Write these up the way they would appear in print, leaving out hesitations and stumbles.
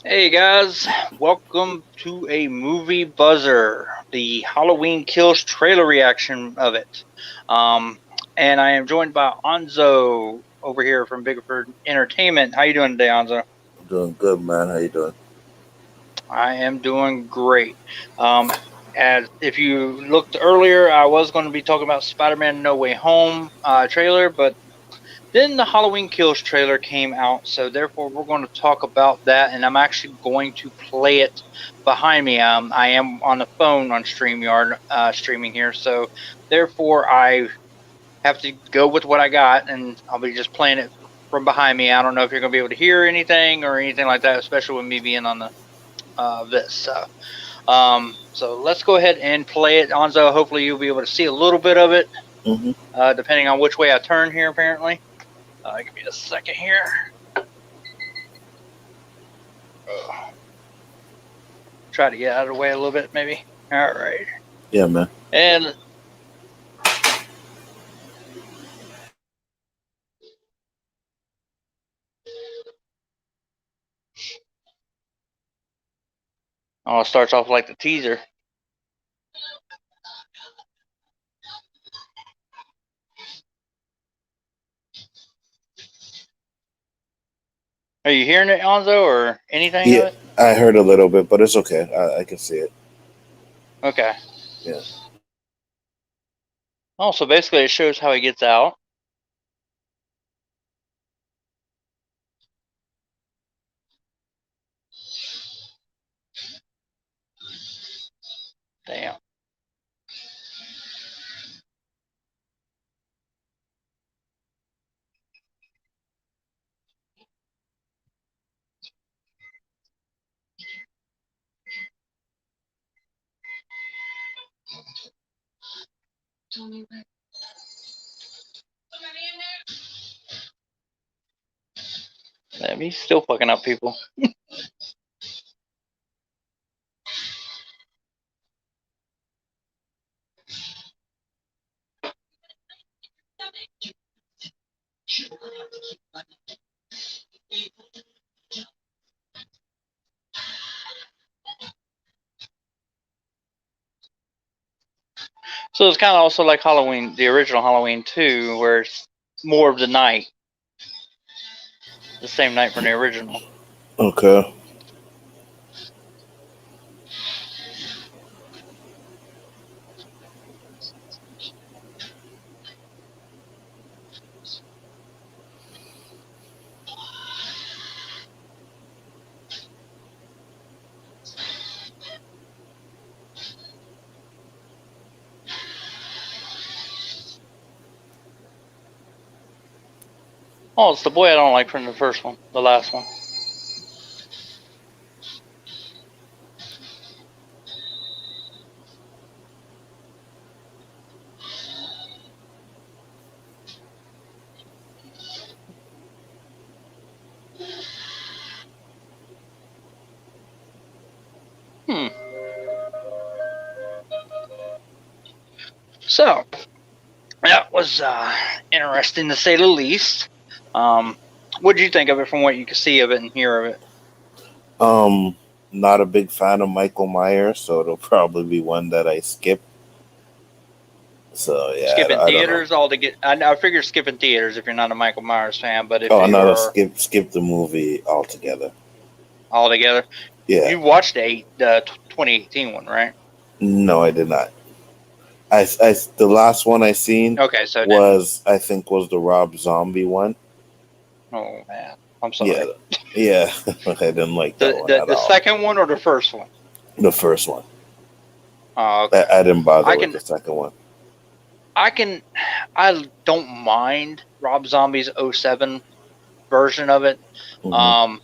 Hey guys, welcome to a movie buzzer, the Halloween Kills trailer reaction of it. Um, and I am joined by Anzo over here from Bigford Entertainment. How you doing today, Anzo? Doing good, man. How you doing? I am doing great. Um, as if you looked earlier, I was going to be talking about Spider-Man No Way Home trailer, but then the Halloween Kills trailer came out, so therefore we're going to talk about that, and I'm actually going to play it behind me. I am on the phone on StreamYard streaming here, so therefore I have to go with what I got, and I'll be just playing it from behind me. I don't know if you're going to be able to hear anything or anything like that, especially with me being on the this. So let's go ahead and play it, Anzo. Hopefully you'll be able to see a little bit of it, Mm-hmm. depending on which way I turn here. Apparently, give me a second here. Try to get out of the way a little bit, maybe. All right. Yeah, man. And it starts off like the teaser. Are you hearing it, Anzo, or anything of Yeah, it? I heard a little bit, but it's okay. I can see it. Okay. Yeah. Oh, so basically it shows how he gets out. Damn. Damn, he's still fucking up people. So it's kind of also like Halloween, the original Halloween 2, where it's more of the night, the same night from the original. Okay. Oh, it's the boy I don't like from the first one, the last one. Hmm. So that was interesting to say the least. Um, what did you think of it from what you could see of it and hear of it? Um, Not a big fan of Michael Myers, so it'll probably be one that I skip. So yeah, Skipping I don't know. theaters all to get. I figure skipping theaters if you're not a Michael Myers fan, but if Oh, no, no, you're skip the movie altogether. all together, Yeah. you watched the 2018 one, right? No, I did not. The last one I seen Okay, so then, was the Rob Zombie one. oh man, I'm Yeah, sorry. yeah. I didn't like that The one the at the all. second one or the first one? The first one. Oh, okay. I didn't bother I with can the second one. I can I don't mind Rob Zombie's '07 version of it. Hmm. Um,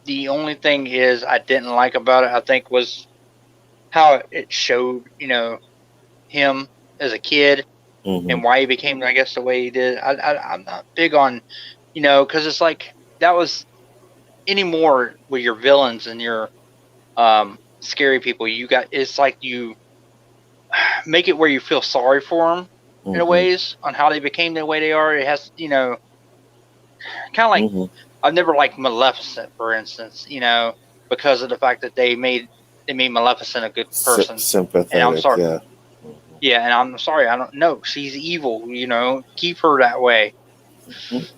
the only thing is I didn't like about it, I think, was how it showed, him as a kid Hmm. and why he became, I guess, the way he did. I'm not big on, because it's like that was anymore with your villains and your scary people. You got it's like you make it where you feel sorry for them in a Hmm. ways on how they became the way they are. It has, kind of like Mhm. I've never liked Maleficent, for instance. Because of the fact that they made Maleficent a good person. And I'm Sympathetic, sorry. yeah. Yeah, and I'm sorry. I don't know. She's evil. Keep her that way. Mhm.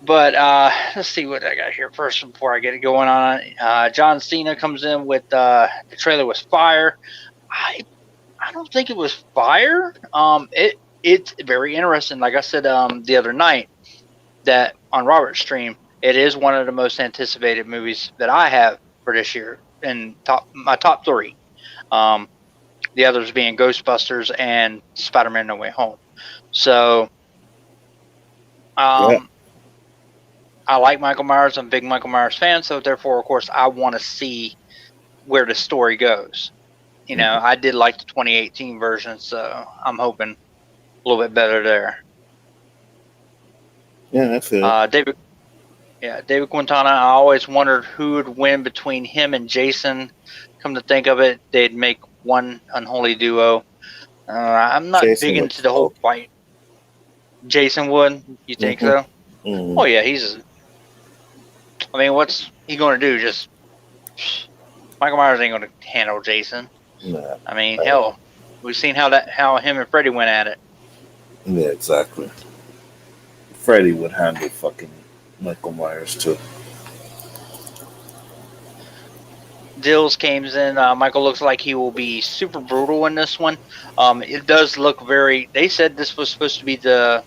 But let's see what I got here first before I get it going on. John Cena comes in with the trailer was fire. I don't think it was fire. It's very interesting. Like I said the other night that on Robert's stream, it is one of the most anticipated movies that I have for this year in my top three. Um, the others being Ghostbusters and Spider-Man: No Way Home. So Yeah. I like Michael Myers. I'm a big Michael Myers fan, so therefore, of course, I want to see where the story goes. Mhm. I did like the 2018 version, so I'm hoping a little bit better there. Yeah, I feel it. David Quintana. I always wondered who would win between him and Jason. Come to think of it, they'd make one unholy duo. I'm not big Jason would into the whole smoke. fight. Jason would? You think Mhm. so? Oh Mhm. yeah, I mean, what's he going to do? Just Michael Myers ain't going to handle Jason. Nah. I mean, I- hell, we've seen how him and Freddy went at it. Yeah, exactly. Freddy would handle fucking Michael Myers too. Dills came in. Michael looks like he will be super brutal in this one. It does look very. They said this was supposed to be the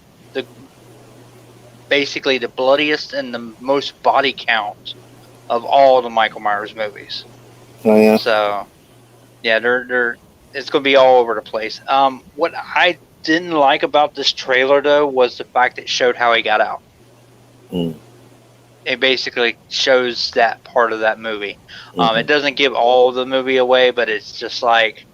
basically the bloodiest and the most body count of all the Michael Myers movies. Oh yeah. So yeah, they're it's going to be all over the place. What I didn't like about this trailer though was the fact that it showed how he got out. Mm. It basically shows that part of that movie. Mhm. It doesn't give all the movie away, but it's just like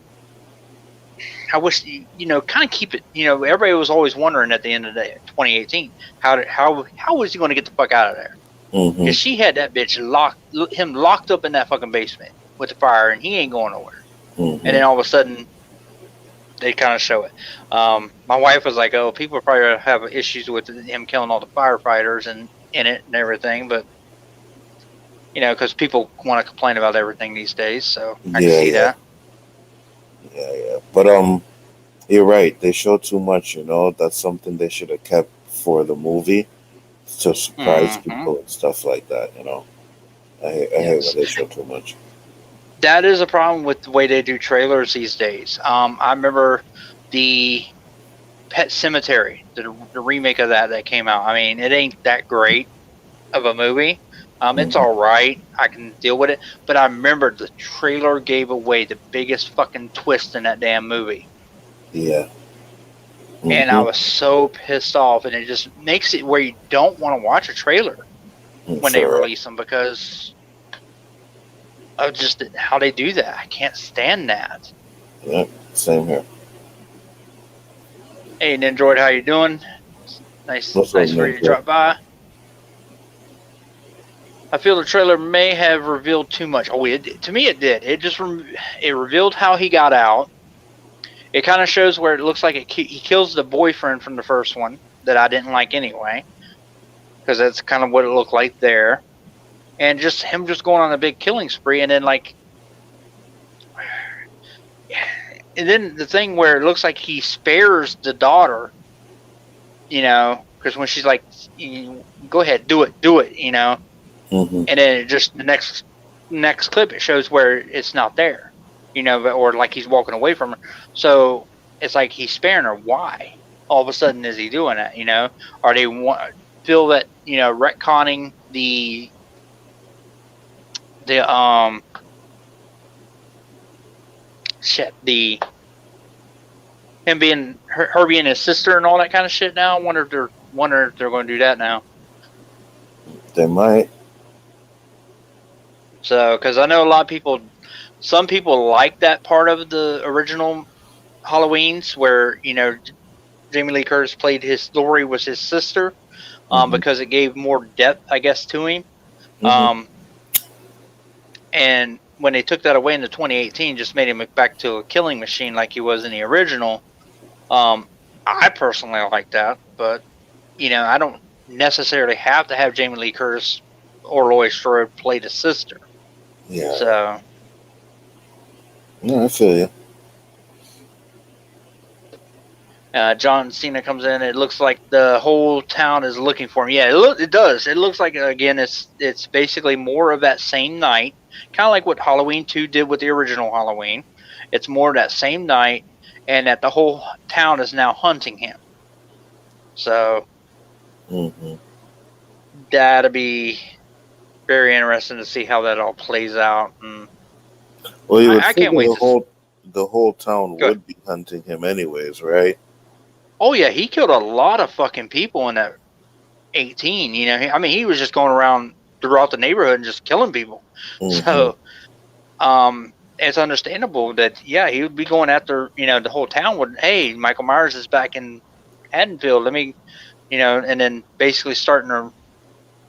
I wish kind of keep it. Everybody was always wondering at the end of the day, 2018, how was he going to get the fuck out of there? Because Mhm. she had that bitch locked up in that fucking basement with the fire, and he ain't going nowhere. Mhm. And then all of a sudden, they kind of show it. My wife was like, "Oh, people probably have issues with him killing all the firefighters and in it and everything," but because people want to complain about everything these days, so I can Yeah, see yeah, that. yeah. But you're right. They show too much. That's something they should have kept for the movie to surprise Hmm. people and stuff like that. I hate when Yes, they show too much. that is a problem with the way they do trailers these days. I remember the Pet Cemetery, the remake of that came out. I mean, it ain't that great of a movie. It's Mhm. all right. I can deal with it. But I remember the trailer gave away the biggest fucking twist in that damn movie. Yeah. And I Mhm. was so pissed off. And it just makes it where you don't want to watch a trailer when they For real. release them because of just how they do that. I can't stand that. Yeah. Same here. Hey, Nindroid, how you doing? Nice What's up, for you to Ninja? drop by. I feel the trailer may have revealed too much. Oh, to me it did. It revealed how he got out. It kind of shows where it looks like he kills the boyfriend from the first one that I didn't like anyway, because that's kind of what it looked like there. And just him just going on a big killing spree, and then and then the thing where it looks like he spares the daughter, because when she's like, "Go ahead, do it," Mhm. and then it just the next clip it shows where it's not there, or like he's walking away from her. So it's like he's sparing her. Why? All of a sudden is he doing that? Or they feel that retconning the shit the him being her being his sister and all that kind of shit. Now I wonder if they're going to do that now. They might. So because I know some people like that part of the original Halloween's where Jamie Lee Curtis played Lori was his sister, Mhm. because it gave more depth, I guess, to him. Mhm. And when they took that away in the 2018, just made him back to a killing machine like he was in the original. I personally like that, but I don't necessarily have to have Jamie Lee Curtis or Laurie Strode play the sister. Yeah. So No, I feel you. John Cena comes in. It looks like the whole town is looking for him. Yeah, it does. It looks like, again, it's basically more of that same night, kind of like what Halloween 2 did with the original Halloween. It's more of that same night, and that the whole town is now hunting him. So Mm-hmm. that'll be very interesting to see how that all plays out. And Well, you would I can't figure wait the whole town go ahead. would be hunting him anyways, right? Oh yeah, he killed a lot of fucking people in that 18. You know, I mean, he was just going around throughout the neighborhood and just killing people. Mm-hmm. So, it's understandable that he would be going after the whole town would. Hey, Michael Myers is back in Haddonfield. Let me, and then basically starting her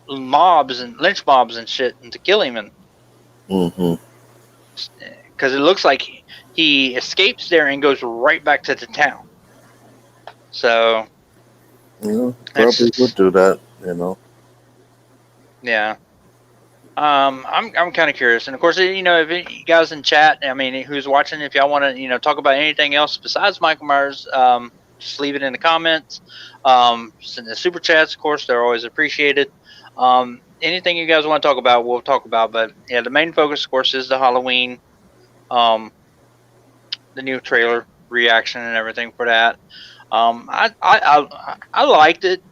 mobs and lynch mobs and shit and to kill him, and Mm-hmm. because it looks like he escapes there and goes right back to the town. So Yeah, probably would do that, you know. Yeah. I'm kind of curious, and of course, if you guys in chat, I mean, who's watching, if y'all want to, talk about anything else besides Michael Myers, just leave it in the comments. Send the super chats, of course, they're always appreciated. Anything you guys want to talk about, we'll talk about. But yeah, the main focus, of course, is the Halloween, the new trailer reaction and everything for that. I liked it,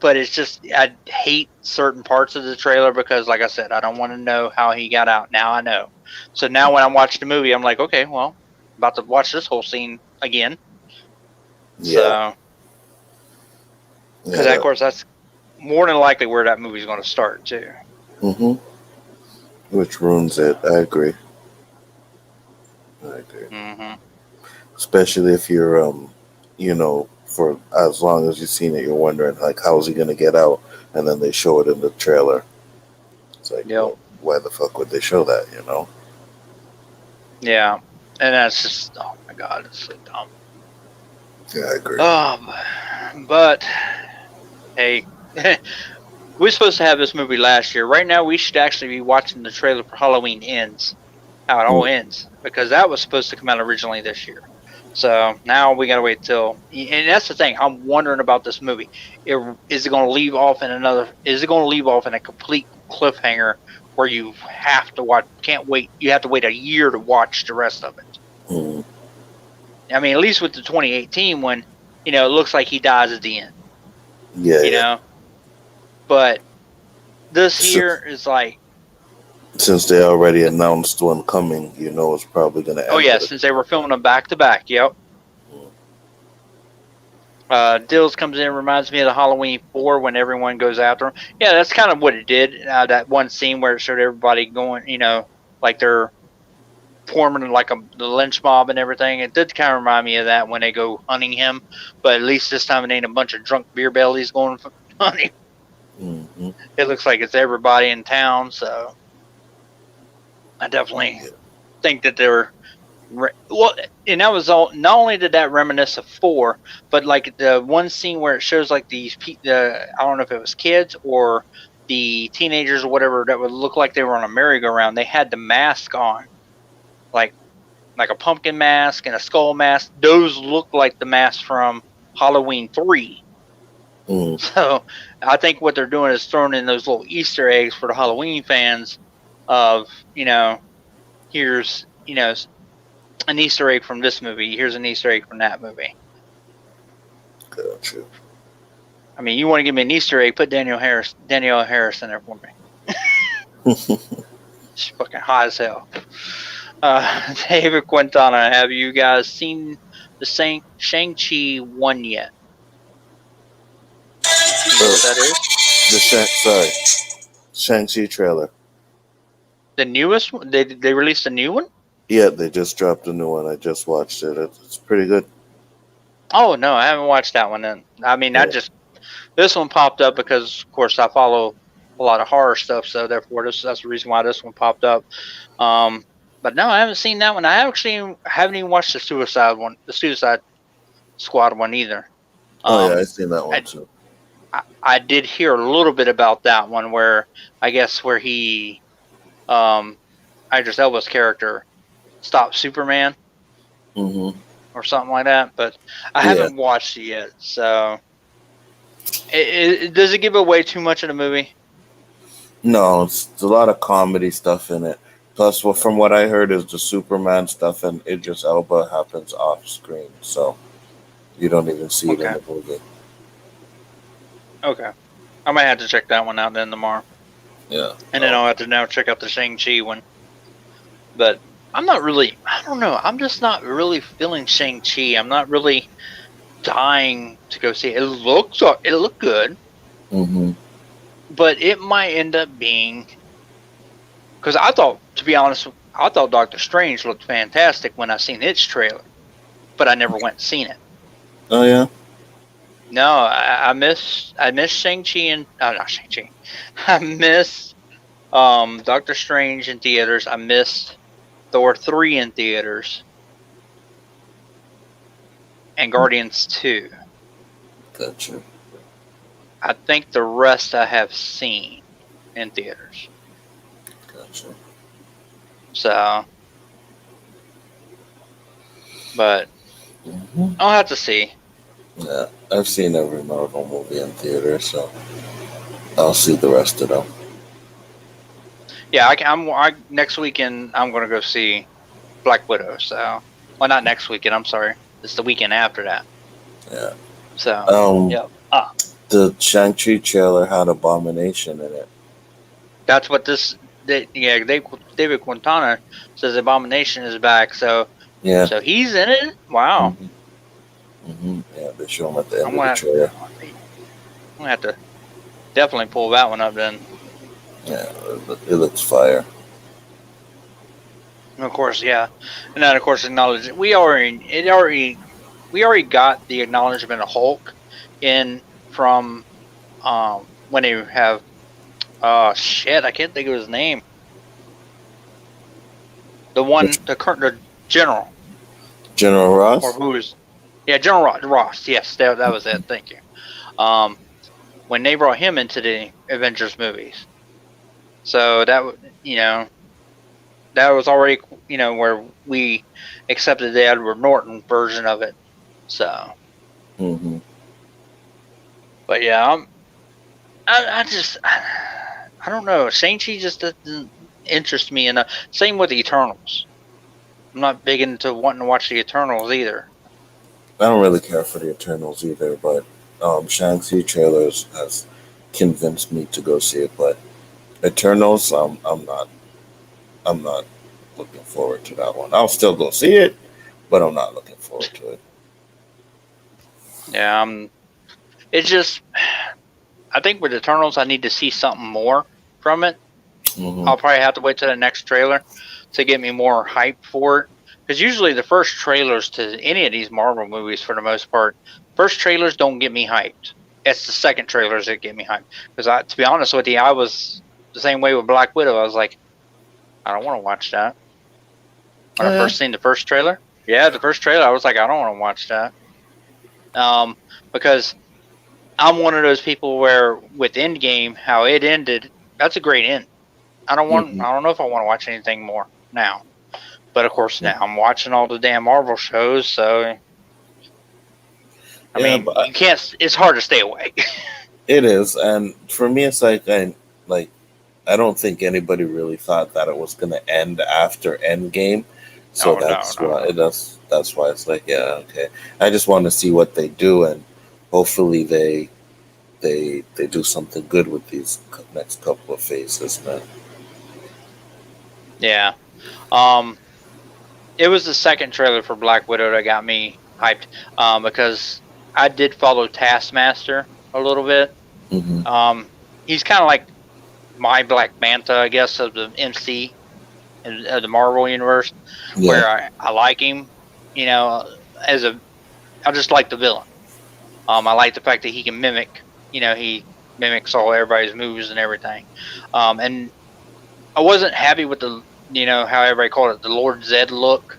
but it's just I hate certain parts of the trailer because, like I said, I don't want to know how he got out. Now I know. So now when I'm watching the movie, I'm like, okay, well, I'm about to watch this whole scene again. Yeah. So, because of course that's more than likely where that movie's going to start too. Mm-hmm. Which ruins it. I agree. Mm-hmm. Especially if you're, for as long as you've seen it, you're wondering like, how's he gonna get out? And then they show it in the trailer. It's like, well, why the fuck would they show that? You know? Yeah, and that's just, oh my god, it's so dumb. Yeah, I agree. But hey, we're supposed to have this movie last year. Right now, we should actually be watching the trailer for Halloween Ends, how it all ends, because that was supposed to come out originally this year. So now we gotta wait till, and that's the thing. I'm wondering about this movie. Is it going to leave off in a complete cliffhanger where you have to watch? Can't wait. You have to wait a year to watch the rest of it. Mm. I mean, at least with the 2018 one, it looks like he dies at the end. Yeah. But this year is like, since they already announced one coming, it's probably going to end. Oh yeah, since they were filming them back to back. Yep. Dills comes in, reminds me of the Halloween 4 when everyone goes after him. Yeah, that's kind of what it did. That one scene where it showed everybody going, like they're forming like the lynch mob and everything. It did kind of remind me of that when they go hunting him, but at least this time it ain't a bunch of drunk beer bellies going hunting. Mm-hmm. It looks like it's everybody in town, so I definitely think that they're well, and that was all. Not only did that reminisce of 4, but like the one scene where it shows like these, I don't know if it was kids or the teenagers or whatever that would look like they were on a merry-go-round. They had the mask on, like a pumpkin mask and a skull mask. Those look like the masks from Halloween 3. Mm. So I think what they're doing is throwing in those little Easter eggs for the Halloween fans of, here's, an Easter egg from this movie. Here's an Easter egg from that movie. Gotcha. I mean, you want to give me an Easter egg, put Danielle Harris in there for me. She's fucking hot as hell. David Quintana, have you guys seen the Shang-Chi 1 yet? You know what that is? Shang-Chi trailer. The newest one? They released a new one? Yeah, they just dropped a new one. I just watched it. It's pretty good. Oh, no, I haven't watched that one then. I mean, this one popped up because, of course, I follow a lot of horror stuff, so therefore that's the reason why this one popped up. But no, I haven't seen that one. I actually haven't even watched the Suicide Squad one either. Yeah, I've seen that one too. I did hear a little bit about that one where I guess where he, Idris Elba's character stopped Superman Mm-hmm. or something like that, but I Yeah. haven't watched it yet. So, does it give away too much of the movie? No, it's a lot of comedy stuff in it. Plus, well, from what I heard, is the Superman stuff and Idris Elba happens off screen, so you don't even see it in Okay. the movie. Okay. I might have to check that one out then tomorrow. Yeah. And then I'll have to now check out the Shang-Chi one. But I'm not really, I don't know, I'm just not really feeling Shang-Chi. I'm not really dying to go see it. It looked good, Mm-hmm. but it might end up being, because I thought, to be honest, I thought Doctor Strange looked fantastic when I seen its trailer, but I never went and seen it. Oh yeah. No, I miss Shang-Chi and not Shang-Chi. I miss Doctor Strange in theaters. I missed Thor 3 in theaters. And Guardians 2. Gotcha. I think the rest I have seen in theaters. Gotcha. So, but Mm-hmm. I'll have to see. Yeah, I've seen every Marvel movie in theater, so I'll see the rest of them. Yeah, next weekend I'm going to go see Black Widow. So, well, not next weekend. I'm sorry. It's the weekend after that. Yeah. So, yep. The Shang-Chi trailer had Abomination in it. That's what David Quintana says Abomination is back. So, Yeah. So he's in it. Wow. Mm-hmm. Mm-hmm. Yeah, they show him at the end I'm of the trailer. gonna have to definitely pull that one up then. Yeah, it looks fire. And of course, yeah, and then of course acknowledge we already got the acknowledgement of Hulk in from when they have I can't think of his name. The general. General Ross? Or who is? Yeah, General Ross. Yes, that was it. Thank you. When they brought him into the Avengers movies, so that was already where we accepted the Edward Norton version of it. So, Mm-hmm. but yeah, I don't know. Shang-Chi just doesn't interest me enough. Same with the Eternals. I'm not big into wanting to watch the Eternals either. I don't really care for the Eternals either, but Shang-Chi trailers has convinced me to go see it. But Eternals, I'm not looking forward to that one. I'll still go see it, but I'm not looking forward to it. Yeah, it's just, I think with Eternals, I need to see something more from it. Mm-hmm. I'll probably have to wait till the next trailer to get me more hype for it. Because usually the first trailers to any of these Marvel movies, for the most part, first trailers don't get me hyped. It's the second trailers that get me hyped. Because to be honest with you, I was the same way with Black Widow. I was like, I don't want to watch that. When I first seen the first trailer, the first trailer, I was like, I don't want to watch that. Because I'm one of those people where with Endgame, how it ended, that's a great end. I don't know if I want to watch anything more now. But of course now I'm watching all the damn Marvel shows, so I mean, you can't. It's hard to stay away. It is, and for me, it's like I don't think anybody really thought that it was going to end after Endgame, so that's why it's like, yeah, okay. I just want to see what they do, and hopefully they do something good with these next couple of phases, man. Yeah. It was the second trailer for Black Widow that got me hyped, because I did follow Taskmaster a little bit. Mm-hmm. He's kind of like my Black Manta, I guess, of the MC, of the Marvel universe, where I like him, I just like the villain. I like the fact that he can mimic, he mimics all everybody's moves and everything. And I wasn't happy with the, how everybody called it, the Lord Zed look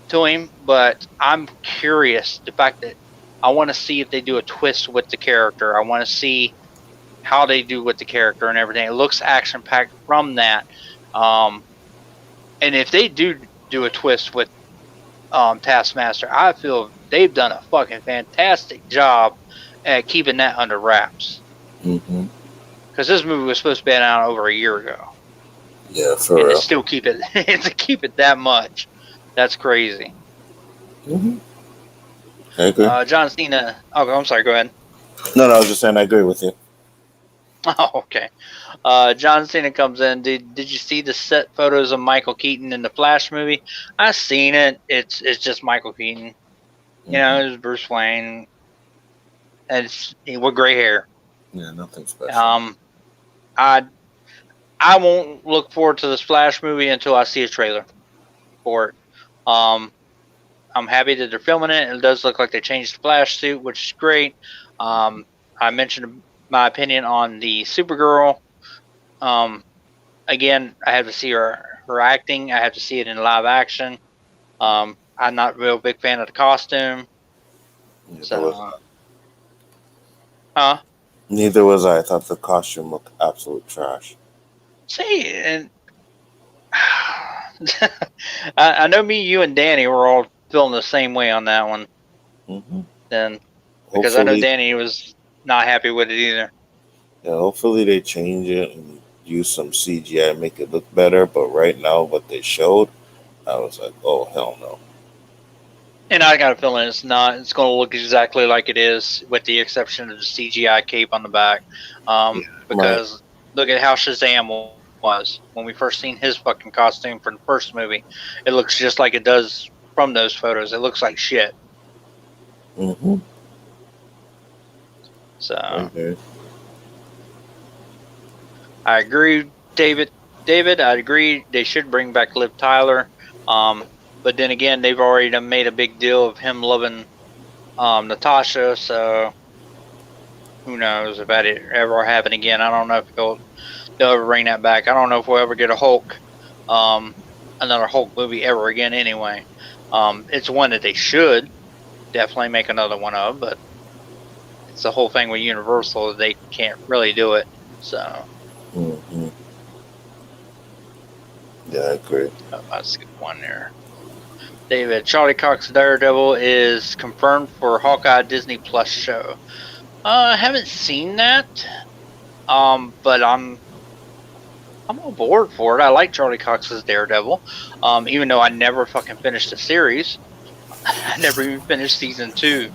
to him, but I'm curious, the fact that I want to see if they do a twist with the character. I want to see how they do with the character and everything. It looks action packed from that. And if they do a twist with Taskmaster, I feel they've done a fucking fantastic job at keeping that under wraps. Mm-hmm. Because this movie was supposed to be out over a year ago. Yeah, for and real. to still keep it, to keep it that much, that's crazy. Mm-hmm. I agree. John Cena. Oh, I'm sorry. Go ahead. No, I was just saying I agree with you. Oh, okay. John Cena comes in. Did you see the set photos of Michael Keaton in the Flash movie? I seen it. It's just Michael Keaton. You know, it's Bruce Wayne, and it's with gray hair. Yeah, nothing special. I won't look forward to this Flash movie until I see a trailer for it. I'm happy that they're filming it. It does look like they changed the Flash suit, which is great. I mentioned my opinion on the Supergirl. Again, I have to see her acting. I have to see it in live action. I'm not a real big fan of the costume. Neither was I. I thought the costume looked absolute trash. See, and I know me, you, and Danny were all feeling the same way on that one. Mm-hmm. Then, because I know Danny was not happy with it either. Yeah, hopefully they change it and use some CGI and make it look better. But right now, what they showed, I was like, oh, hell no. And I got a feeling it's not. It's going to look exactly like it is, with the exception of the CGI cape on the back. Because look at how Shazam was when we first seen his fucking costume from the first movie. It looks just like it does from those photos. It looks like shit. Mm-hmm. So okay. I agree, David. I agree. They should bring back Liv Tyler. But then again, they've already made a big deal of him loving Natasha. So who knows if that ever happen again? I don't know if they'll ever bring that back. I don't know if we'll ever get a Hulk, another Hulk movie ever again. Anyway, it's one that they should definitely make another one of, but it's the whole thing with Universal. They can't really do it. So. Mm-hmm. Yeah, I agree. That's a good one there. David, Charlie Cox Daredevil is confirmed for Hawkeye Disney Plus show. I haven't seen that, but I'm on board for it. I like Charlie Cox's Daredevil, even though I never fucking finished the series. I never even finished season 2.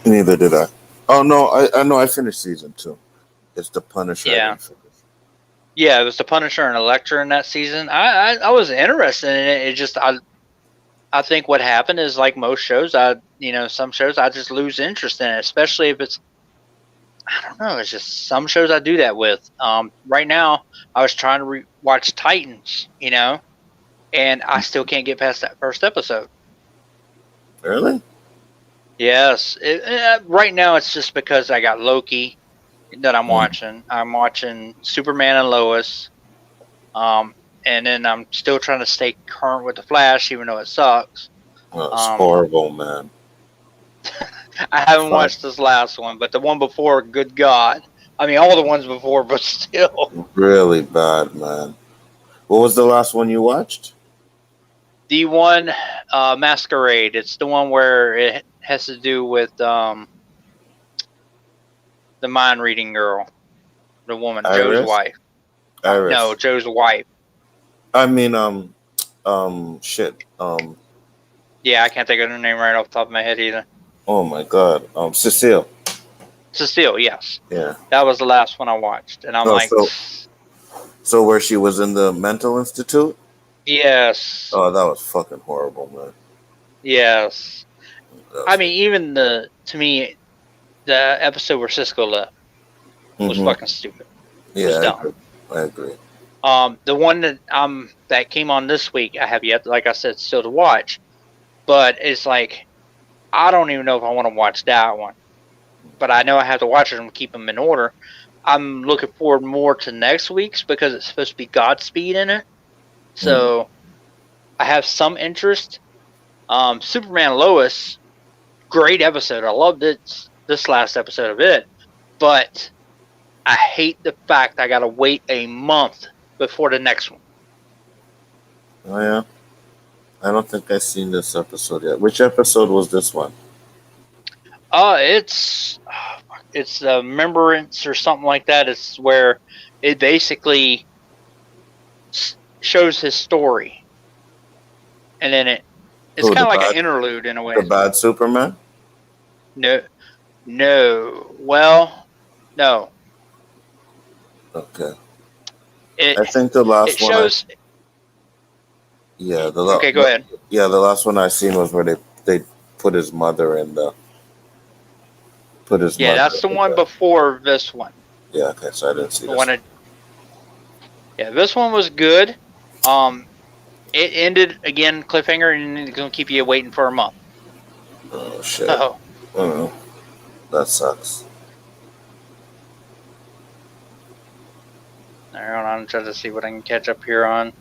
Neither did I. Oh no, I know I finished season 2. It's the Punisher. Yeah, it was the Punisher and Elektra in that season. I was interested in it. It just I think what happened is, like most shows, some shows I just lose interest in it, especially if it's, I don't know, it's just some shows I do that with. Right now, I was trying to watch Titans, and I still can't get past that first episode. Really? Yes. Right now, it's just because I got Loki that I'm watching. I'm watching Superman and Lois. And then I'm still trying to stay current with the Flash, even though it sucks. Well, it's horrible, man. I haven't watched this last one, but the one before, good God. I mean, all the ones before, but still. Really bad, man. What was the last one you watched? The one, Masquerade. It's the one where it has to do with the mind-reading girl. The woman, Iris? Joe's wife. Iris. No, Joe's wife. I mean, shit. Yeah, I can't think of her name right off the top of my head either. Oh my God. Cecile. Cecile, yes. Yeah. That was the last one I watched, and I'm like. So where she was in the mental institute? Yes. Oh, that was fucking horrible, man. Yes. I mean, even to me, the episode where Cisco left was fucking stupid. Yeah, I agree. The one that came on this week, I have yet, like I said, still to watch, but it's like I don't even know if I want to watch that one, but I know I have to watch it and keep them in order. I'm looking forward more to next week's because it's supposed to be Godspeed in it, so I have some interest. Superman Lois, great episode. I loved it. This last episode of it, but I hate the fact I got to wait a month before the next one. Oh yeah, I don't think I've seen this episode yet. Which episode was this one? It's Remembrance or something like that. It's where it basically shows his story, and then it's kind of like an interlude in a way. The bad Superman? No. Well, no. Okay. I think the last one. Shows. Okay, go ahead. Yeah, the last one I seen was where they put his mother in the. Yeah, that's the one before this one. Yeah, okay, so I didn't see this. Yeah, this one was good. It ended again cliffhanger, and it's gonna keep you waiting for a month. Oh shit! Oh, that sucks. All right, I'm trying to see what I can catch up here on.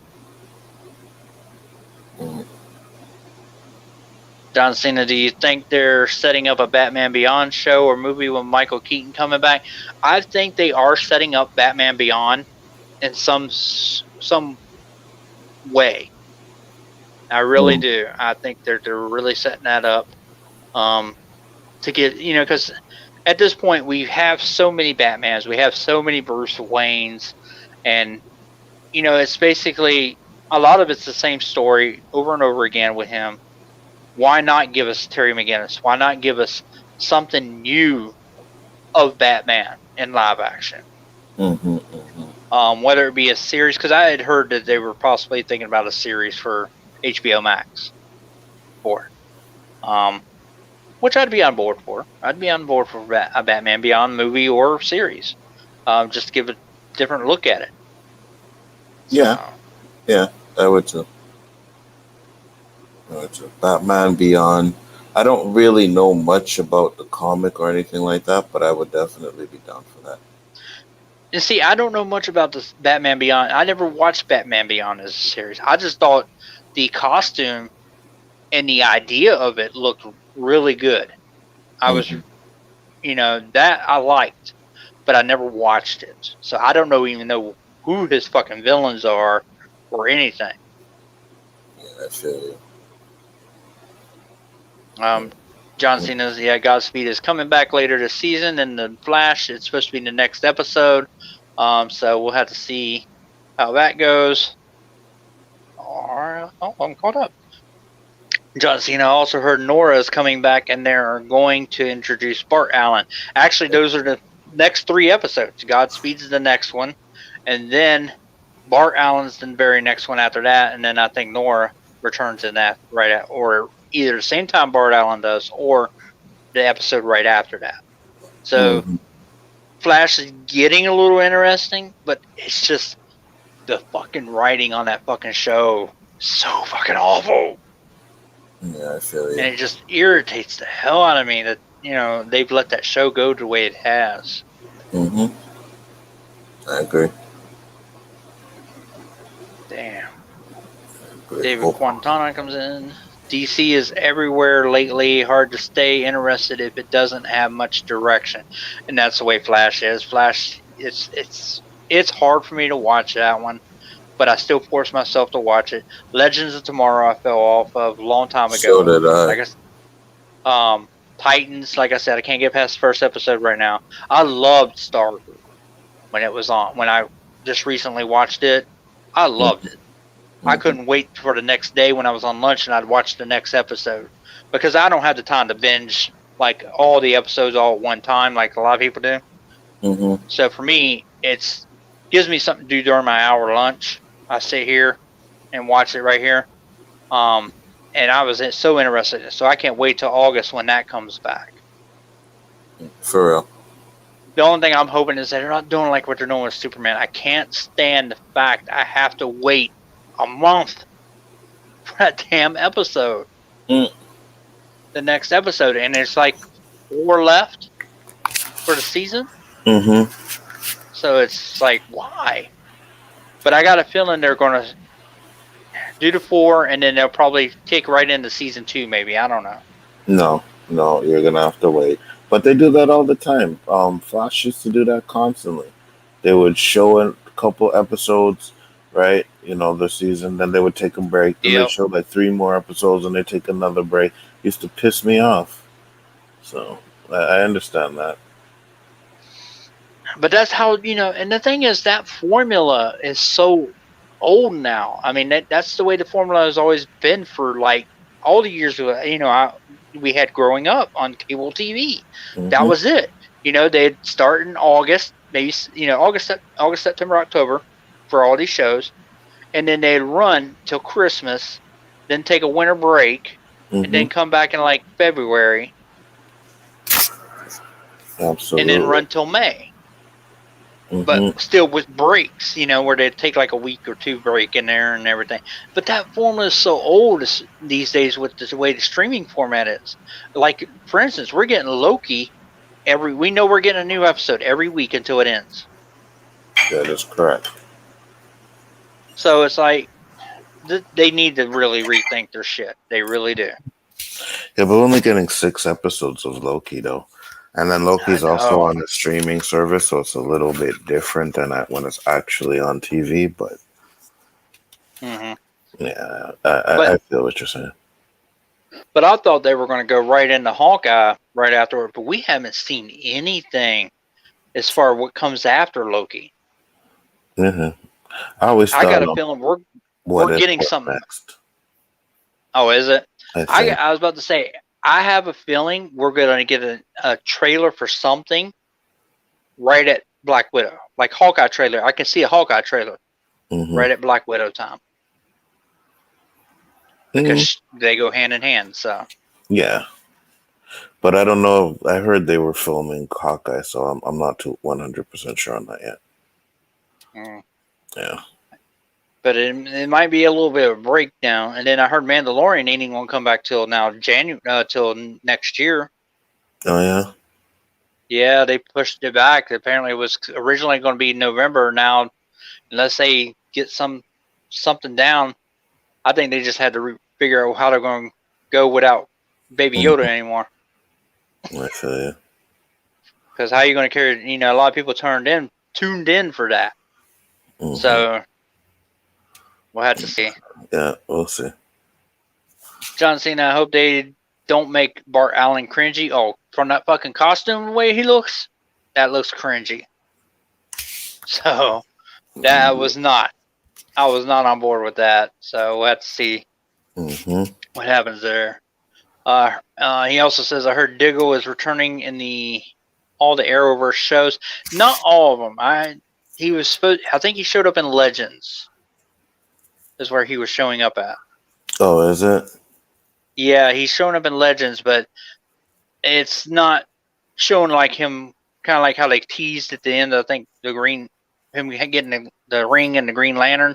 John Cena, do you think they're setting up a Batman Beyond show or movie with Michael Keaton coming back? I think they are setting up Batman Beyond in some way. I really do. I think they're really setting that up to get, because at this point we have so many Batmans, we have so many Bruce Waynes, and it's basically a lot of it's the same story over and over again with him. Why not give us Terry McGinnis? Why not give us something new of Batman in live action? Whether it be a series, because I had heard that they were possibly thinking about a series for HBO Max for it, which I'd be on board for. I'd be on board for a Batman Beyond movie or series, just to give a different look at it. Yeah, I would too. Batman Beyond. I don't really know much about the comic or anything like that, but I would definitely be down for that. You see, I don't know much about this Batman Beyond. I never watched Batman Beyond as a series. I just thought the costume and the idea of it looked really good. I was, that I liked, but I never watched it. So I don't even know who his fucking villains are or anything. Yeah, I feel you. John Cena's Godspeed is coming back later this season, and the Flash, it's supposed to be in the next episode. So we'll have to see how that goes. Alright, I'm caught up. John Cena also heard Nora is coming back, and they're going to introduce Bart Allen. Actually, those are the next 3 episodes. Godspeed's the next one, and then Bart Allen's the very next one after that, and then I think Nora returns in that or either the same time Bart Allen does or the episode right after that. So Flash is getting a little interesting, but it's just the fucking writing on that fucking show so fucking awful. Yeah, I feel you. And it just irritates the hell out of me that, they've let that show go the way it has. I agree. Damn. David Quintana comes in. DC is everywhere lately. Hard to stay interested if it doesn't have much direction, and that's the way Flash is. Flash, it's hard for me to watch that one, but I still force myself to watch it. Legends of Tomorrow I fell off of a long time ago. So did I. Titans, like I said, I can't get past the first episode right now. I loved Stargirl when it was on. When I just recently watched it, I loved it. I couldn't wait for the next day when I was on lunch and I'd watch the next episode, because I don't have the time to binge like all the episodes all at one time like a lot of people do. So for me, it gives me something to do during my hour lunch. I sit here and watch it right here. And I was so interested in it, so I can't wait till August when that comes back. For real. The only thing I'm hoping is that they're not doing like what they're doing with Superman. I can't stand the fact I have to wait a month for that damn episode. The next episode, and there's like 4 left for the season. So it's like, why? But I got a feeling they're going to do the 4, and then they'll probably kick right into season 2, maybe. I don't know. No, No, you're gonna have to wait. But they do that all the time. Fox used to do that constantly. They would show a couple episodes, right? The season. Then they would take a break. Then they Yep. show like three more episodes, and they take another break. Used to piss me off. So I understand that. But that's how, and the thing is that formula is so old now. I mean, that's the way the formula has always been for like all the years, we had growing up on cable TV. That Hmm. was it. They'd start in August, maybe, August, September, October for all these shows. And then they'd run till Christmas, then take a winter break, and Hmm. then come back in like February and then Absolutely. run till May. But Hmm. still with breaks, where they take like a week or two break in there and everything. But that formula is so old these days with the way the streaming format is. Like, for instance, we're getting Loki we know we're getting a new episode every week until it ends. That is correct. So it's like they need to really rethink their shit. They really do. Yeah, but we're only getting 6 episodes of Loki though. And then I Loki's also know. on a streaming service, so it's a little bit different than when it's actually on TV. But Hmm. yeah, But I feel what you're saying. but I thought they were going to go right into Hawkeye right afterward. But we haven't seen anything as far as what comes after Loki. Hmm. I always I got thought, a feeling we're what if, getting what something. next? Oh, is it? I I think. I was about to say I have a feeling we're going to get a trailer for something right at Black Widow, like Hawkeye trailer. I can see a Hawkeye trailer Hmm. right at Black Widow time Hmm. because they go hand in hand. So Yeah, but I don't know. I heard they were filming Hawkeye, so I'm not too 100% sure on that yet. mm. Yeah. But it might be a little bit of a breakdown. And then I heard Mandalorian ain't even gonna come back till now January till next year. Oh yeah. Yeah, they pushed it back. Apparently, it was originally going to be November. Now, unless they get something down, I think they just had to figure out how they're going to go without Baby Yoda Hmm. anymore. I feel you. Because how are you going to carry? A lot of people tuned in for that. Hmm. So we'll have to see. Yeah, we'll see. John Cena, I hope they don't make Bart Allen cringy. Oh, from that fucking costume, the way he looks, that looks cringy. So that was not. I was not on board with that. So we'll have to see Hmm. what happens there. He also says I heard Diggle is returning in all the Arrowverse shows. Not all of them. I think he showed up in Legends. Is where he was showing up at. Oh, is it? Yeah, he's showing up in Legends, but it's not showing like him. Kind of like how they teased at the end. I think him getting the ring and the Green Lantern.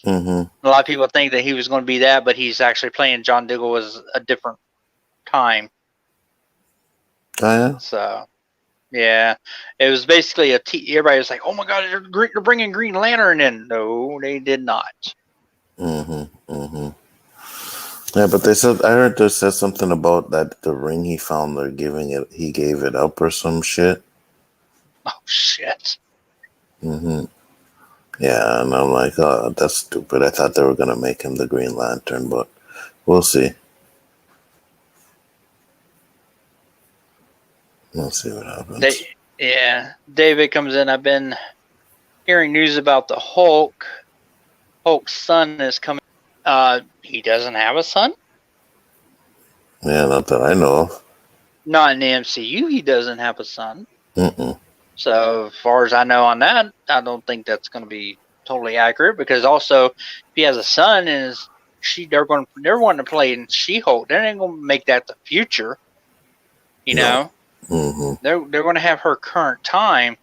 Hmm. A lot of people think that he was going to be that, but he's actually playing John Diggle as a different time. Oh yeah. So yeah, it was basically everybody was like, "Oh my god, they're bringing Green Lantern in." No, they did not. Hmm. Hmm. Yeah, but they said I heard they said something about that the ring he found they're giving it. He gave it up or some shit. Oh shit. Hmm. Yeah, and I'm like, oh, that's stupid. I thought they were gonna make him the Green Lantern, but we'll see. We'll see what happens. David comes in. I've been hearing news about the Hulk. Hulk's son is coming. He doesn't have a son. Yeah, not that I know of. Not in the MCU. He doesn't have a son. Mm-mm. So as far as I know on that, I don't think that's going to be totally accurate. Because also, if he has a son and they're wanting to play in She-Hulk. They ain't going to make that the future. You No. know, Mm-hmm. they're going to have her current time.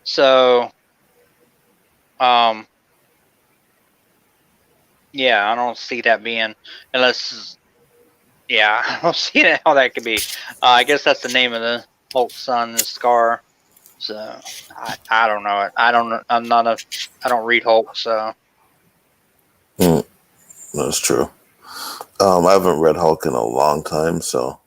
So, yeah, I don't see that being unless. Yeah, I don't see how that could be. I guess that's the name of the Hulk son, the Scar. So I don't know it. I don't. I don't read Hulk. So That's true. I haven't read Hulk in a long time, so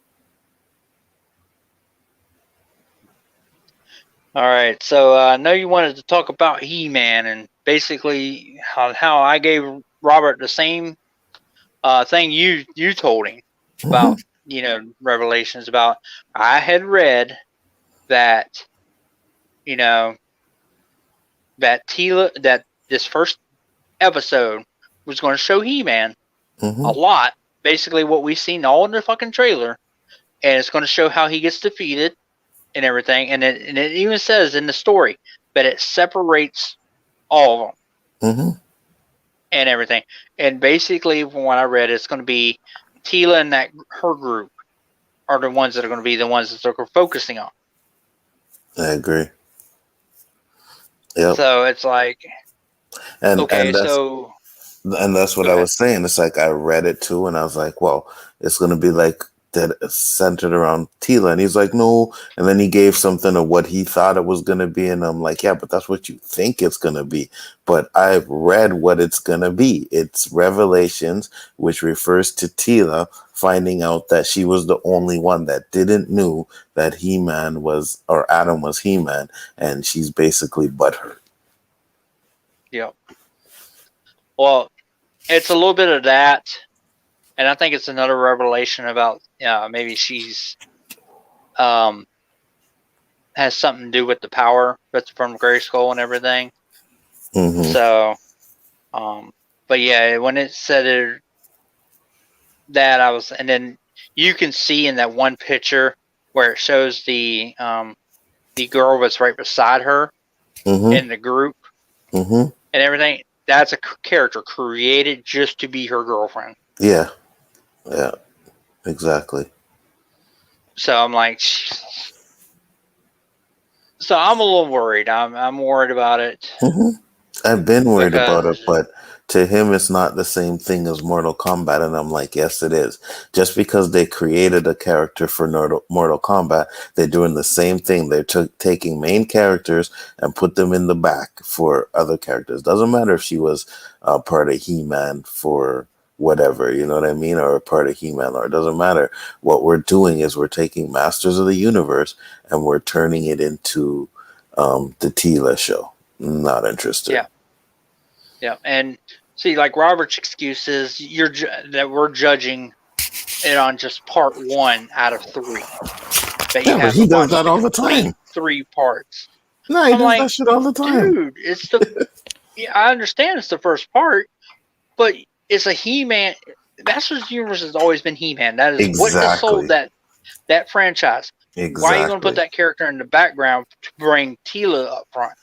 All right, so I know you wanted to talk about He-Man and basically how I gave Robert the same thing you told him Mhm. about, Revelations about. I had read that, you know, that Tila that this first episode was going to show He-Man a Mhm. lot, basically what we've seen all in the fucking trailer, and it's going to show how he gets defeated and everything, and it even says in the story that it separates all of them Mhm. and everything. And basically, from what I read, it's going to be Tila and her group are the ones that are going to be the ones that they're focusing on. I agree. Yep. So it's like, And okay, and that's so And that's what go I ahead. was saying. It's like I read it too, and I was like, "Well, it's gonna be like that centered around Tila." And he's like, "No." And then he gave something of what he thought it was gonna be, and I'm like, "Yeah, but that's what you think it's gonna be." But I've read what it's gonna be. It's Revelations, which refers to Tila finding out that she was the only one that didn't knew that He-Man was or Adam was He-Man, and she's basically butthurt. Yep. Well, it's a little bit of that, and I think it's another revelation about maybe she's um has something to do with the power that's from Grayskull and everything. Mm-hmm. So, but yeah, when it said that, I was, and then you can see in that one picture where it shows the girl that's right beside her Mm-hmm. in the group Mm-hmm. and everything. That's a character created just to be her girlfriend. Yeah. Yeah. Exactly. So I'm like, so I'm a little worried. I'm worried about it Hmm. I've been worried about because it, but to him, it's not the same thing as Mortal Kombat. And I'm like, yes, it is. Just because they created a character for Mortal Kombat, they're doing the same thing. They're taking main characters and put them in the back for other characters. Doesn't matter if she was part of He-Man for whatever, you know what I mean, or a part of He-Man, or it doesn't matter. What we're doing is we're taking Masters of the Universe and we're turning it into the Tila show. Not interested. yeah, yeah. And see, like Robert's excuse is that we're judging it on just part one out of three. That you Yeah, but have to he does watch that the all the complete time. three parts. No, he I'm does like, that shit all the time. dude, yeah, I understand it's the first part, but it's a He-Man. Masters of the Universe has always been He-Man. That is what has sold Exactly. that franchise. Why are you going to put Exactly. that character in the background to bring Tila up front?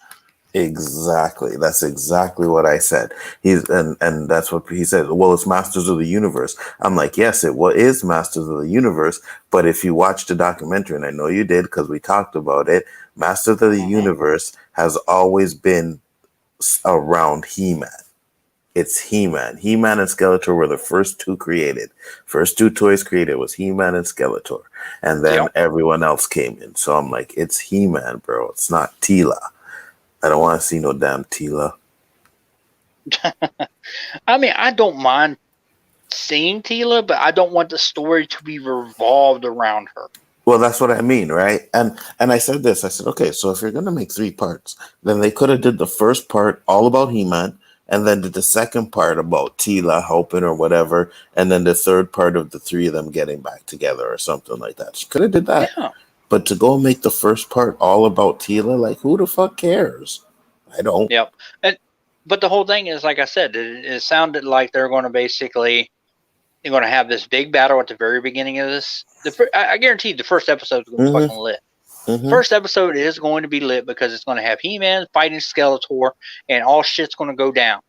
Exactly. That's exactly what I said. And that's what he said. Well, it's Masters of the Universe. I'm like, yes, is Masters of the Universe. But if you watch the documentary, and I know you did because we talked about it, Masters of the Mm-hmm. Universe has always been around He-Man. It's He-Man. He-Man and Skeletor were the first two created. First two toys created was He-Man and Skeletor. And then Yep. everyone else came in. So I'm like, it's He-Man, bro. It's not Tila. I don't want to see no damn Tila. I mean, I don't mind seeing Tila, but I don't want the story to be revolved around her. Well, that's what I mean, right? And I said this. I said, okay, so if you're gonna make three parts, then they could have did the first part all about He-Man, and then did the second part about Tila helping or whatever, and then the third part of the three of them getting back together or something like that. She could have did that. Yeah. But to go make the first part all about Tila, like who the fuck cares? I don't. Yep. And but the whole thing is, like I said, it sounded like they're going to basically they're going to have this big battle at the very beginning of this. I guarantee the first episode is going to be Mm-hmm. fucking lit. Mm-hmm. First episode is going to be lit because it's going to have He-Man fighting Skeletor, and all shit's going to go down,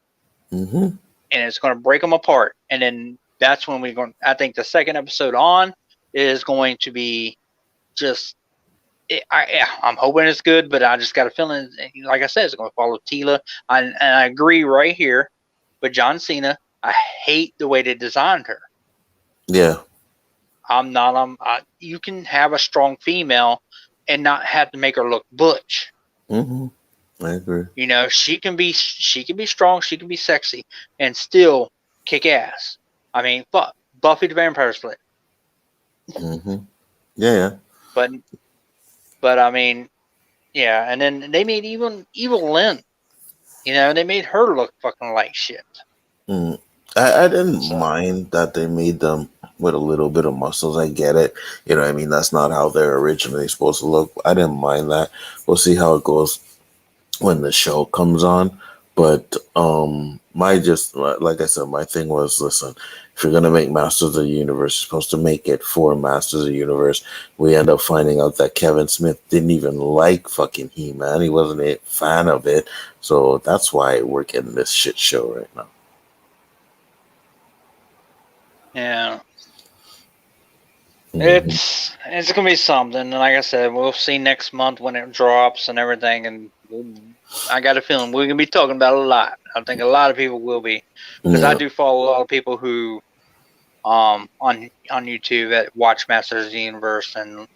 Mm-hmm. and it's going to break them apart. And then that's when we're going. I think the second episode on is going to be just. I'm hoping it's good, but I just got a feeling, like I said, it's going to follow Tila. And I agree right here with John Cena. I hate the way they designed her. Yeah. I'm not. You can have a strong female and not have to make her look butch. Mm-hmm. I agree. You know, she can be strong, she can be sexy, and still kick ass. I mean, fuck, Buffy the Vampire Slayer. Mm-hmm. Yeah. But I mean, Yeah, and then they made even Evil Lynn. You know, they made her look fucking like shit. Mm. I didn't So mind that they made them with a little bit of muscles. I get it. You know, what I mean, that's not how they're originally supposed to look. I didn't mind that. We'll see how it goes when the show comes on. But my just like I said, my thing was, listen, if you're gonna make Masters of the Universe, you're supposed to make it for Masters of the Universe. We end up finding out that Kevin Smith didn't even like fucking He-Man. He wasn't a fan of it. So that's why we're getting this shit show right now. yeah, Hmm. it's gonna be something. And like I said, we'll see next month when it drops and everything. And I got a feeling we're gonna be talking about it a lot. I think a lot of people will be, because I Yeah. do follow a lot of people who on YouTube that watch Masters of the Universe and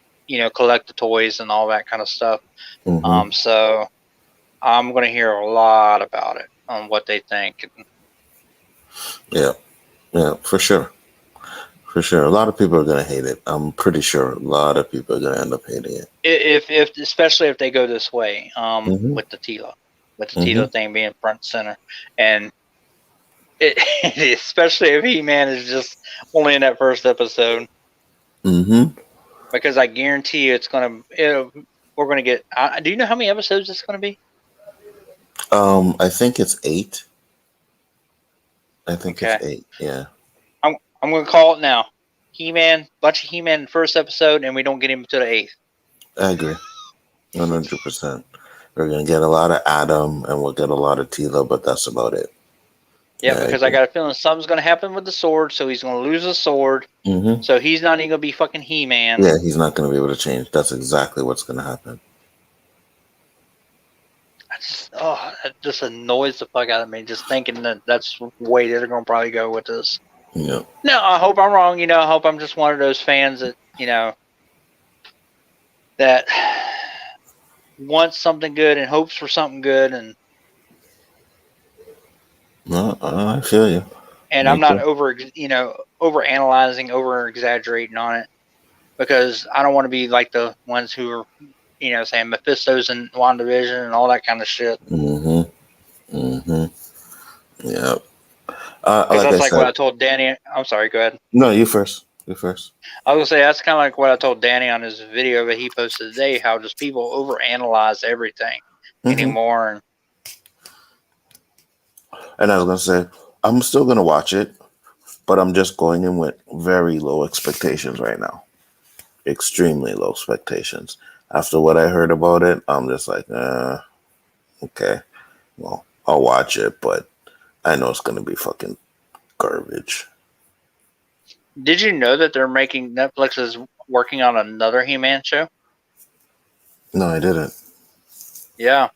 collect the toys and all that kind of stuff. Hmm. So I'm gonna hear a lot about it on what they think. Yeah. Yeah. For sure. For sure. A lot of people are gonna hate it. I'm pretty sure a lot of people are gonna end up hating it. If especially if they go this way, Hmm. with the Tila, Hmm. thing being front and center, and it, especially if He-Man is just only in that first episode, Hmm. because I guarantee you we're gonna get. Do you know how many episodes it's gonna be? I think it's 8. I think it's Okay, 8. Yeah. I'm gonna call it now. He-Man, bunch of He-Man in the first episode, and we don't get him to the eighth. I agree. 100%. We're gonna get a lot of Adam and we'll get a lot of Tila, but that's about it. Yeah, Yeah, I because I agree. got a feeling something's gonna happen with the sword, so he's gonna lose the sword, Hmm. so he's not even gonna be fucking He-Man. Yeah, he's not gonna be able to change. That's exactly what's gonna happen. That just annoys the fuck out of me. Just thinking that that's the way they're gonna probably go with this. Yeah. No, I hope I'm wrong. I hope I'm just one of those fans that that wants something good and hopes for something good, and No, I feel you. Me I'm not too. over analyzing, over exaggerating on it, because I don't want to be like the ones who are saying Mephisto's in WandaVision and all that kind of shit. Hmm. Hmm. Yeah. Because Like I that's like what said, I told Danny. I'm sorry, go ahead. no, you first. You first. I was gonna say that's kind of like what I told Danny on his video that he posted today. How just people overanalyze everything Hmm. anymore, and And I was gonna say, I'm still gonna watch it, but I'm just going in with very low expectations right now. Extremely low expectations. After what I heard about it, I'm just like, okay, well, I'll watch it, but I know it's gonna be fucking garbage. did you know that Netflix is working on another He-Man show? No, I didn't. Yeah,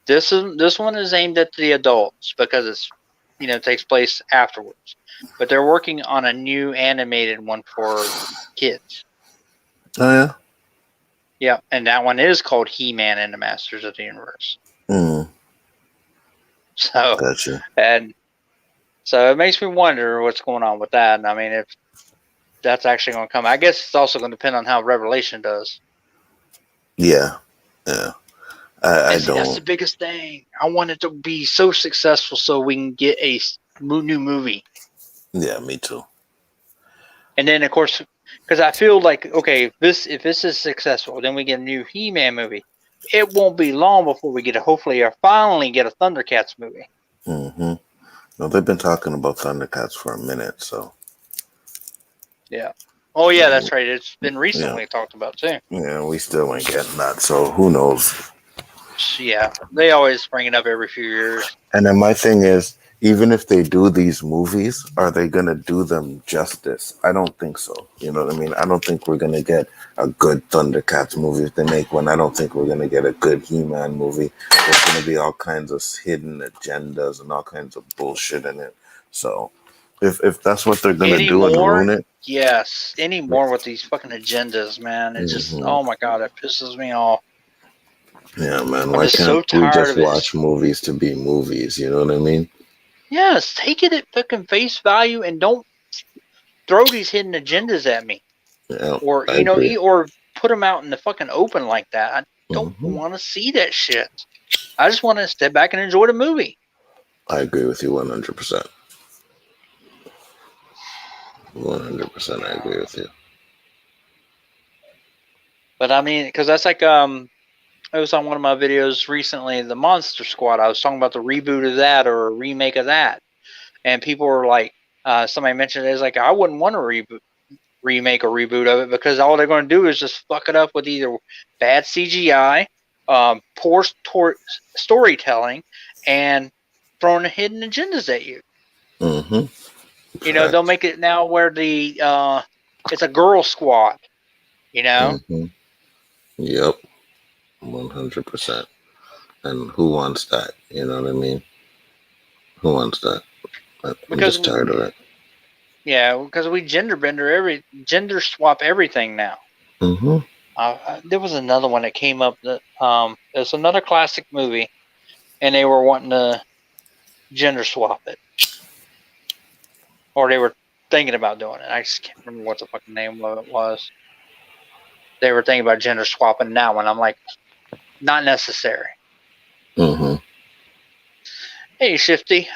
this one is aimed at the adults because it's takes place afterwards, but they're working on a new animated one for kids. Oh yeah. Yeah, and that one is called He-Man and the Masters of the Universe. Mm, So, gotcha. and so it makes me wonder what's going on with that. And I mean, if that's actually going to come, I guess it's also going to depend on how Revelation does. Yeah, yeah. I And see, that's the don't. biggest thing. I want it to be so successful so we can get a new movie. Yeah, me too. And then, of course, because I feel like, okay, if this is successful, then we get a new He-Man movie. It won't be long before we get hopefully or finally get a Thundercats movie. Mm-hmm. No, they've been talking about Thundercats for a minute, so Yeah. Oh yeah, yeah, that's right. It's been yeah, recently talked about too. yeah. We still ain't getting that, so who knows? Yeah, they always bring it up every few years. And then my thing is, even if they do these movies, are they gonna do them justice? I don't think so. You know what I mean? I don't think we're gonna get a good Thundercats movie if they make one. I don't think we're gonna get a good He-Man movie. There's gonna be all kinds of hidden agendas and all kinds of bullshit in it. So if that's what they're gonna do and ruin Anymore? it, Yes. Anymore with these fucking agendas, man. It just, hmm oh my god, it pisses me off. yeah, man. I'm Why just can't so we tired just of it. watch movies to be movies? You know what I mean? Yes, take it at fucking face value and don't throw these hidden agendas at me, Yeah, or I agree. or put them out in the fucking open like that. don't want to see that shit. I just want to step back and enjoy the movie. I agree with you 100%. 100%, I agree with you. But I mean, because that's like it was on one of my videos recently, the Monster Squad. I was talking about the reboot of that or a remake of that, and people were like, somebody mentioned it, it's like I wouldn't want to remake or reboot of it because all they're going to do is just fuck it up with either bad CGI, poor storytelling, and throwing hidden agendas at you. You know, they'll make it now where the it's a girl squad. You know. Yep. 100%. And who wants that? You know what I mean? Who wants that? I'm just tired of it. Yeah, because we gender swap everything now. There was another one that came up that it's another classic movie, and they were wanting to gender swap it, or they were thinking about doing it. I just can't remember what the fucking name of it was. They were thinking about gender swapping that one. I'm like, not necessary. Hey, Shifty.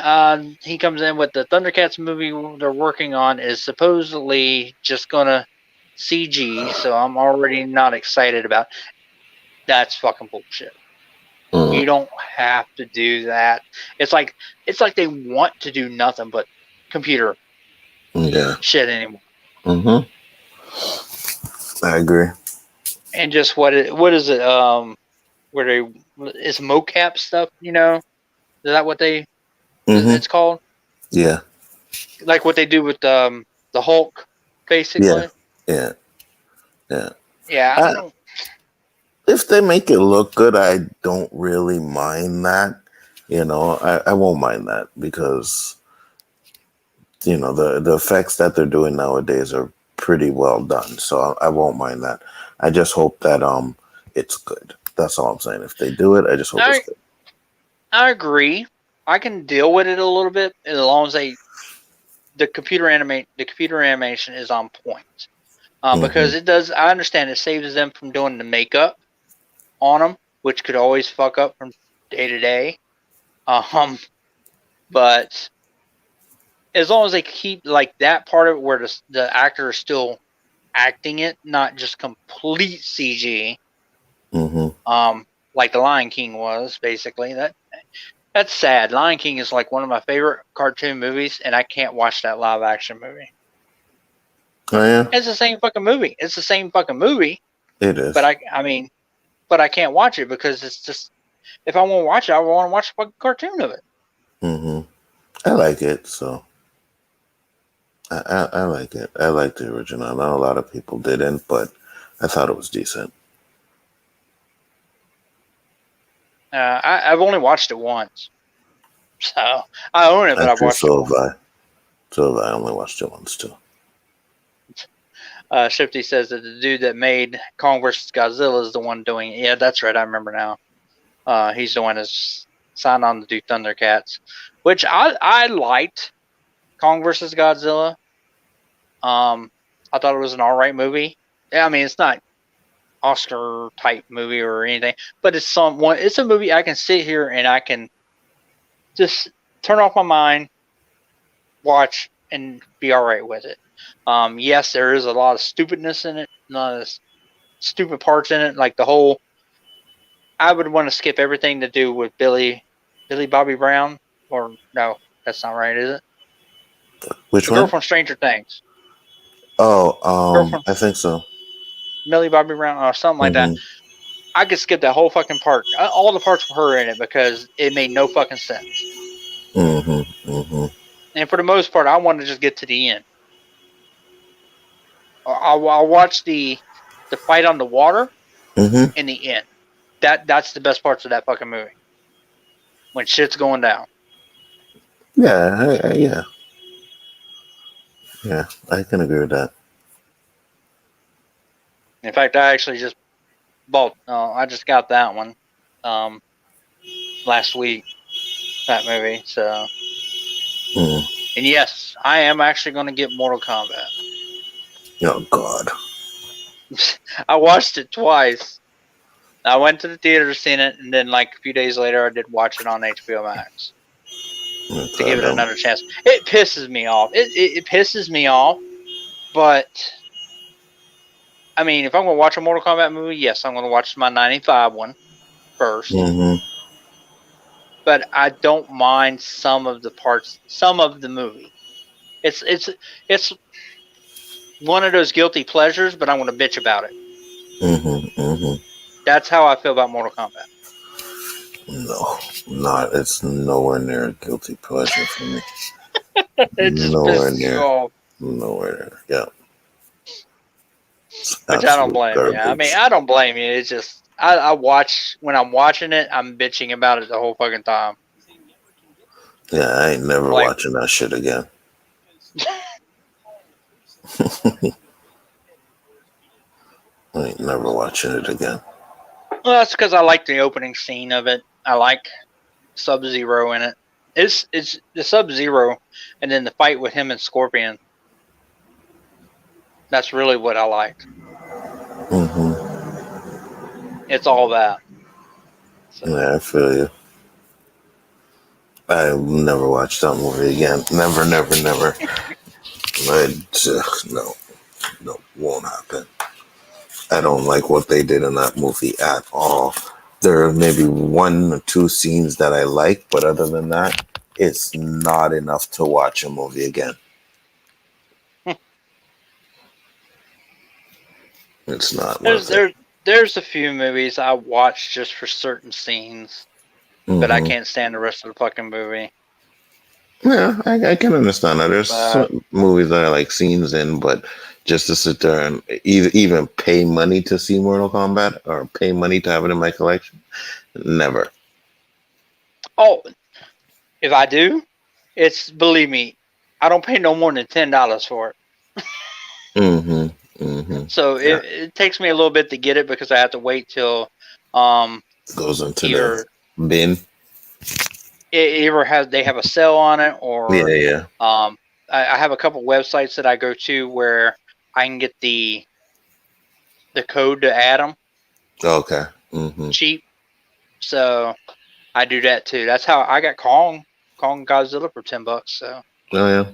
He comes in with the Thundercats movie they're working on is supposedly just gonna CG, so I'm already not excited about. That's fucking bullshit. You don't have to do that. It's like they want to do nothing but computer shit anymore. I agree. And just what is it? Where they it's mocap stuff? You know, is that what they? It's called. Yeah. Like what they do with the Hulk, basically. Yeah. I don't. If they make it look good, I don't really mind that. You know, I won't mind that because, you know, the effects that they're doing nowadays are pretty well done. So I won't mind that. I just hope that it's good. That's all I'm saying. If they do it, I just hope it's good. I agree. I can deal with it a little bit as long as the computer animation is on point. Because it does. I understand it saves them from doing the makeup on them, which could always fuck up from day to day. But as long as they keep like that part of it where the actor is still acting it, not just complete CG. Like the Lion King was basically that's sad. Lion King is like one of my favorite cartoon movies, and I can't watch that live action movie. Oh yeah, it's the same fucking movie. It's the same fucking movie. It is. But I can't watch it because it's just if I want to watch it, I want to watch a fucking cartoon of it. I like it, so I like it. I like the original. I know a lot of people didn't, but I thought it was decent. I've only watched it once, so I own it, but I've watched it once. So have I only watched it once too. Shifty says that the dude that made Kong vs. Godzilla is the one doing it. Yeah, that's right. I remember now. He's the one that's signed on to do Thundercats, which I liked Kong vs. Godzilla. I thought it was an alright movie. Yeah, I mean, it's not Oscar type movie or anything, but it's a movie I can sit here and I can just turn off my mind, watch, and be alright with it. Yes, there is a lot of stupidness in it, a lot of stupid parts in it, like the whole. I would want to skip everything to do with Billy Bobby Brown, or no, that's not right, is it? Which one? Girl from Stranger Things. Oh, I think so. Millie Bobby Brown or something like that. I could skip that whole fucking part, all the parts with her in it, because it made no fucking sense. And for the most part, I wanted to just get to the end. I'll watch the fight on the water in the end. That's the best parts of that fucking movie. When shit's going down. Yeah, I can agree with that. In fact, I actually just I just got that one last week. That movie, so. And yes, I am actually going to get Mortal Kombat. Oh God. I watched it twice. I went to the theater seen it, and then like a few days later, I did watch it on HBO Max to give it another chance. It pisses me off. It pisses me off, but I mean, if I'm gonna watch a Mortal Kombat movie, yes, I'm gonna watch my '95 one first. Mm-hmm. But I don't mind some of the parts, some of the movie. It's one of those guilty pleasures, but I'm gonna bitch about it. Mm-hmm. Mm-hmm. That's how I feel about Mortal Kombat. No, not. It's nowhere near a guilty pleasure for me. It just Nowhere pisses you near. off. Nowhere near. Yeah. It's Which I don't absolute blame you. I mean, garbage. I don't blame you. It's just I watch when I'm watching it, I'm bitching about it the whole fucking time. Yeah, I ain't never Like, watching that shit again. I ain't never watching it again. well, that's because I like the opening scene of it. I like Sub-Zero in it. It's the Sub-Zero, and then the fight with him and Scorpion. That's really what I liked. Mm-hmm. It's all that. So. Yeah, I feel you. I'll never watch that movie again. Never, never, never. No, won't happen. I don't like what they did in that movie at all. There are maybe one or two scenes that I like, but other than that, it's not enough to watch a movie again. It's not worth it. There's a few movies I watch just for certain scenes, but I can't stand the rest of the fucking movie. Yeah, I can understand that. There's certain movies that I like scenes in, but just to sit there and even pay money to see Mortal Kombat or pay money to have it in my collection, never. Oh, if I do, believe me, I don't pay no more than $10 for it. So it takes me a little bit to get it because I have to wait till goes into the bin. They have a sale on it, or yeah. I have a couple websites that I go to where I can get the code to add them. Okay. Cheap. So I do that too. That's how I got Kong Godzilla for $10. So. Oh yeah.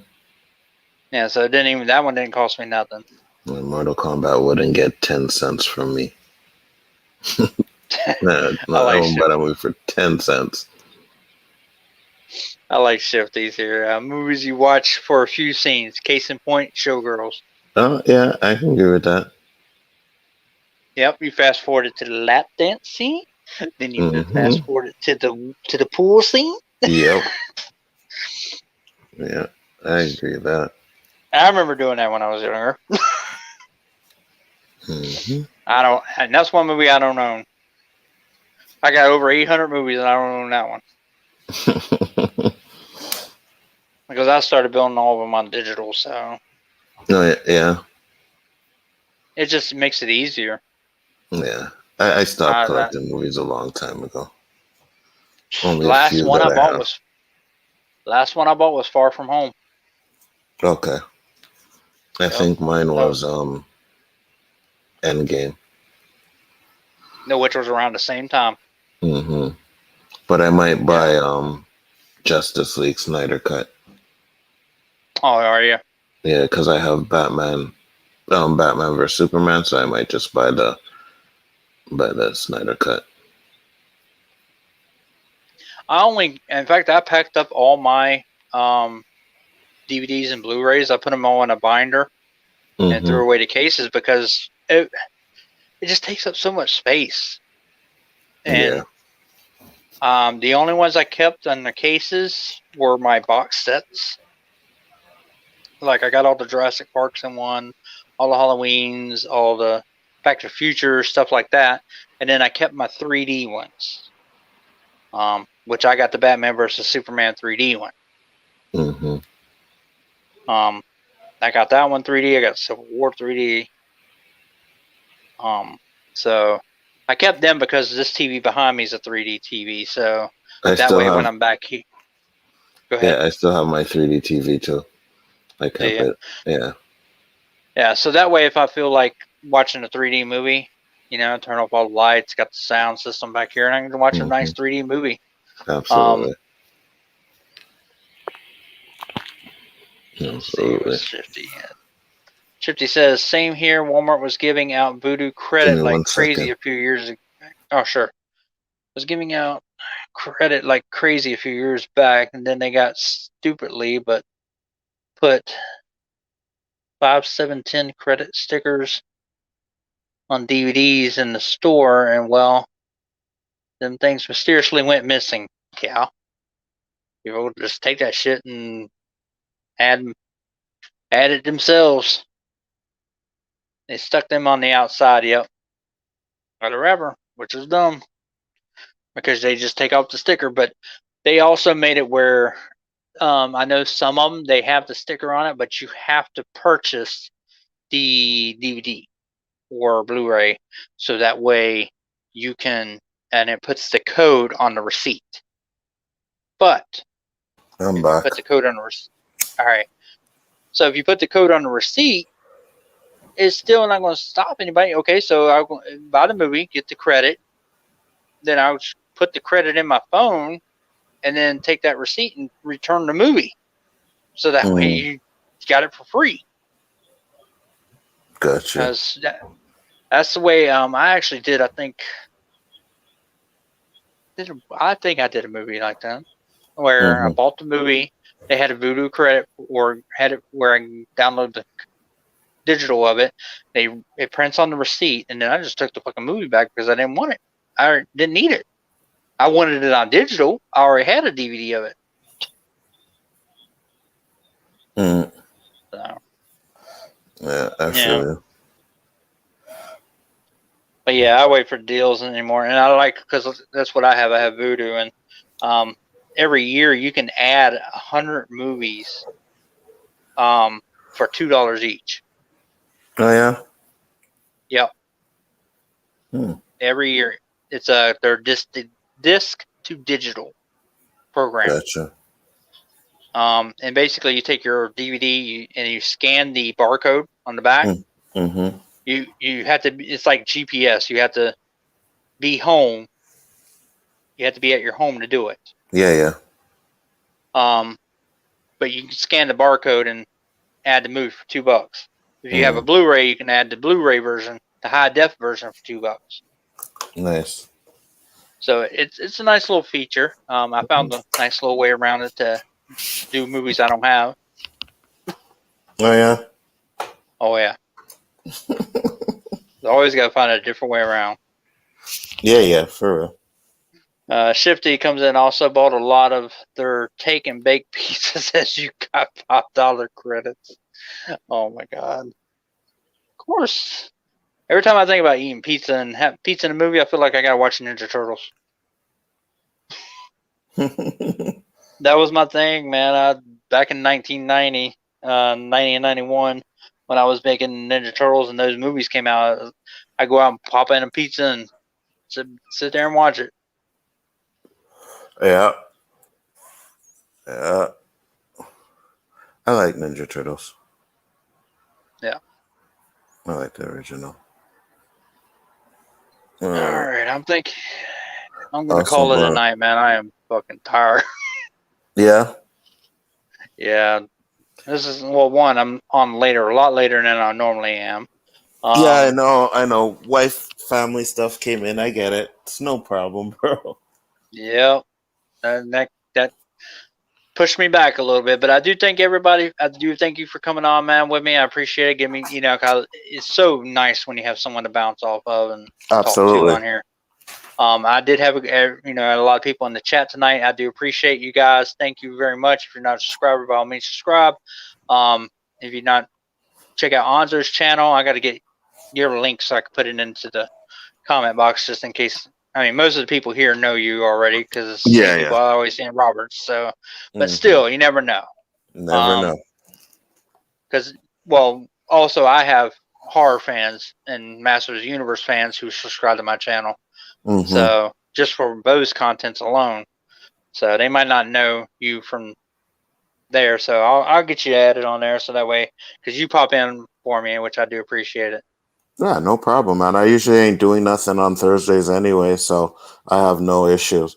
Yeah. So that one didn't cost me nothing. Mortal Kombat wouldn't get 10 cents from me. I won't buy that movie for 10 cents. I like Shifties here. Movies you watch for a few scenes. Case in point, Showgirls. Oh yeah, I can agree with that. Yep, you fast forward it to the lap dance scene, then you fast forward it to the pool scene. Yep. Yeah, I agree with that. I remember doing that when I was younger. And that's one movie I don't own. I got over 800 movies and I don't own that one. Because I started building all of them on digital, so. Oh yeah. It just makes it easier. Yeah, I stopped collecting movies a long time ago. Only last one I bought was Far From Home. Okay. I think mine was Endgame. No, which was around the same time. But I might buy Justice League Snyder Cut. Oh, are you? Yeah, because I have Batman vs Superman, so I might just buy the Snyder Cut. In fact, I packed up all my DVDs and Blu-rays. I put them all in a binder and threw away the cases because it just takes up so much space. And the only ones I kept in the cases were my box sets. Like I got all the Jurassic Parks in one, all the Halloweens, all the Back to the Future, stuff like that. And then I kept my 3D ones, which I got the Batman vs. Superman 3D one. I got that one 3D. I got Civil War 3D. So I kept them because this TV behind me is a 3D TV. So when I'm back here. Go ahead. Yeah, I still have my 3D TV too. I kept it. Yeah. Yeah, so that way if I feel like watching a 3D movie, You know, turn off all the lights, got the sound system back here, and I can watch a nice 3D movie. Absolutely. Let's see what's Shifty. Shifty says, same here. Walmart was giving out Voodoo Give credit me like 1 crazy second. a few years ago. Oh, sure. Was giving out credit like crazy a few years back, and then they got stupidly, but put 5, 7, 10 credit stickers on DVDs in the store, and well, them things mysteriously went missing. Cal, people just take that shit and add it themselves. They stuck them on the outside, yep, of the wrapper, which is dumb because they just take off the sticker. But they also made it where I know some of them they have the sticker on it, but you have to purchase the DVD or Blu-ray, so that way you can, and it puts the code on the receipt. But I'm if back. you put the code on the receipt, all right. So if you put the code on the receipt, it's still not going to stop anybody. Okay, so I'll buy the movie, get the credit, then I'll put the credit in my phone, and then take that receipt and return the movie. So that way you got it for free. Gotcha. Because that's the way I actually did. I think I did a movie like that where I bought the movie. They had a Voodoo credit or had it where I can download the digital of it. It prints on the receipt, and then I just took the fucking movie back because I didn't want it. I didn't need it. I wanted it on digital. I already had a DVD of it. So, yeah, I feel you. But yeah, I wait for deals anymore, and I like because that's what I have. I have Voodoo, and every year you can add 100 movies for $2 each. Oh yeah. Yep. Every year, it's their disc to digital program. Gotcha. And basically, you take your DVD and you scan the barcode on the back. You have to. It's like GPS. You have to be home. You have to be at your home to do it. Yeah. But you can scan the barcode and add the movie for $2. If you have a Blu-ray, you can add the Blu-ray version, the high def version for $2. Nice. So it's a nice little feature. I found a nice little way around it to do movies I don't have. Oh yeah. Oh yeah. Always got to find a different way around. Yeah, for real. Shifty comes in, also bought a lot of their take and bake pizzas as you got $5 credits. Oh my god. Of course. Every time I think about eating pizza and have pizza in a movie, I feel like I gotta watch Ninja Turtles. That was my thing, man. Back in 1990, 90 and 91, when I was making Ninja Turtles and those movies came out, I go out and pop in a pizza and sit there and watch it. Yeah. I like Ninja Turtles. Yeah. I like the original. All right, I'm gonna call it a night, man. I am fucking tired. Yeah. Yeah. This is one. I'm on later, a lot later than I normally am. Yeah, I know. Wife, family stuff came in. I get it. It's no problem, bro. Yep. That pushed me back a little bit, but I do thank everybody. I do thank you for coming on, man, with me. I appreciate it. Give me, it's so nice when you have someone to bounce off of and talk to on here. I did have a lot of people in the chat tonight. I do appreciate you guys. Thank you very much. If you're not a subscriber, by all means subscribe. If you're not, check out Anzer's channel. I got to get your link so I can put it into the comment box just in case. I mean, most of the people here know you already because it's the same people I always see in Roberts. So, but still, you never know. Never know. Because, also I have horror fans and Masters of the Universe fans who subscribe to my channel. So just for those contents alone, so they might not know you from there. So I'll get you added on there so that way, because you pop in for me, which I do appreciate it. Yeah, no problem, man. I usually ain't doing nothing on Thursdays anyway, so I have no issues.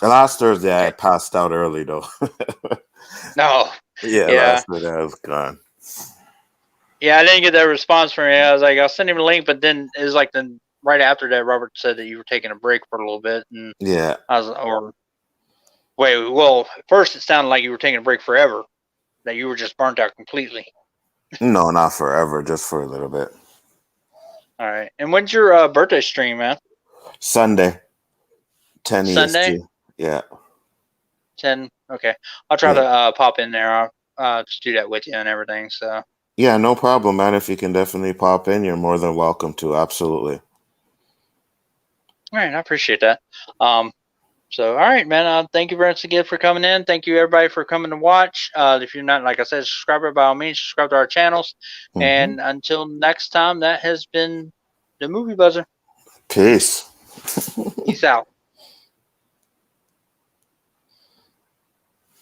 Last Thursday, I Okay. passed out early though. No. Yeah, Yeah. last Thursday I was gone. Yeah, I didn't get that response from you. I was like, I'll send him a link, but then it was like the right after that, Robert said that you were taking a break for a little bit, and Yeah, I was, or wait, well, first it sounded like you were taking a break forever, that you were just burnt out completely. no, not forever, just for a little bit. All right. And when's your birthday stream, man? Sunday, 10 Sunday, EST. Yeah, 10. Okay, I'll try yeah, to pop in there. I'll just do that with you and everything. So, all yeah. No problem, man. If you can definitely pop in, you're more than welcome to. Absolutely. right, I appreciate that. Um, So, all right, man. Thank you very much again for coming in. Thank you, everybody, for coming to watch. If you're not, like I said, a subscriber, by all means, subscribe to our channels. Hmm. And until next time, that has been the Movie Buzzer. Peace. Peace out.